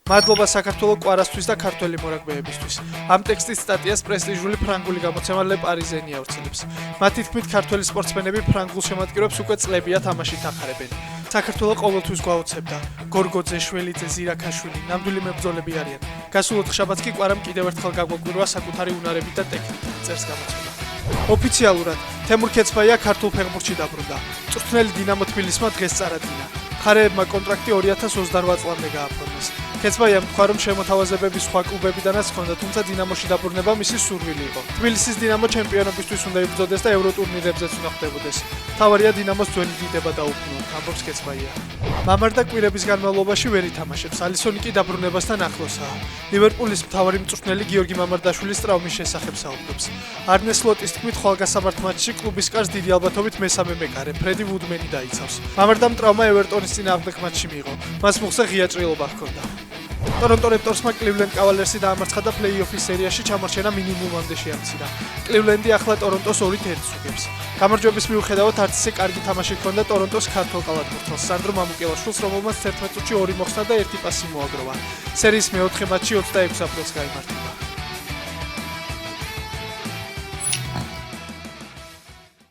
მადლობა საქართველოს კვარასთვის და ქართველი მორაგბეებისთვის. ამ ტექსტის სტატიას პრესტიჟული ფრანგული გამოცემა Le Parisien ავრცელებს. მათი თქმით, ქართველი სპორტსმენები ფრანგულ შემადგენლებს უკვე წლებია თამაშით ახარებენ. საქართველოს ყოველთვის გვაოცებდა. გორგოძე, შველიძე, ზირაქაშვილი, ნამდვილი მებრძოლები არიან. გასულ ოთხშაბათს კი კვარამ კიდევ ერთხელ გაგვაკვირვა საკუთარი უნარებით და ტექნიკით, წერს გამოცემა. ოფიციალურად თემურ ქეცფაია ქართულ ფეხბურთში დაბრუნდა. მწვრთნელი დინამო თბილისმა დღეს წარადგინა. მხარეებმა კონტრაქტი 2028 წლამდე გააფორმეს. ქეცფაიამ თქვა, რომ შემოთავაზებები სხვა კლუბებიდანაც ჰქონდა, თუმცა დინამოში დაბრუნება მისი სურვილი იყო. თბილისის დინამო ჩემპიონობისთვის უნდა იბრძოდეს და ევროტურნირებზეც უნდა ხვდებოდეს. მთავარია დინამოს ძველი დიდება დაუბრუნოთ, ამბობს ქეცფაია. მამარდა კვირების განმავლობაში ვერ ითამაშებს, ალისონი კი დაბრუნებასთან ახლოსაა. ლივერპულის მთავარი მწვრთნელი გიორგი მამარდაშვილის ტრავმის შესახებ საუბრობს. არნე სლოტის თქმით, ხვალგასამართ მატჩში კლუბის კარს დიდი ალბათობით მესამე მეკარე, ფრედი ვუდმენი დაიცავს. მამარდამ ტრავმა ევერტონის წინააღმდეგ მატჩში მიიღო. მას მოხსა ღია ჭრილობა ჰქონდა. Toronto Raptorsმა Cleveland Cavaliersი დაამარცხა და პლეი-ოფის სერიაში ჩამორჩენა მინიმუმამდე შეამცირა. Cleveland-ი ახლა Torontos 2-1-ს უგებს. გამარჯვების მიუხედავად არც ისე კარგი თამაში ჰქონდა Torontos ქართულ კალათბურთელს სანდრო მამუკელაშვილს, რომელმაც 11 წუთში 2 მოხსნა და 1 პასი მოაგროვა. სერიის მეოთხე მატჩი 26 აპრილს გაიმართება.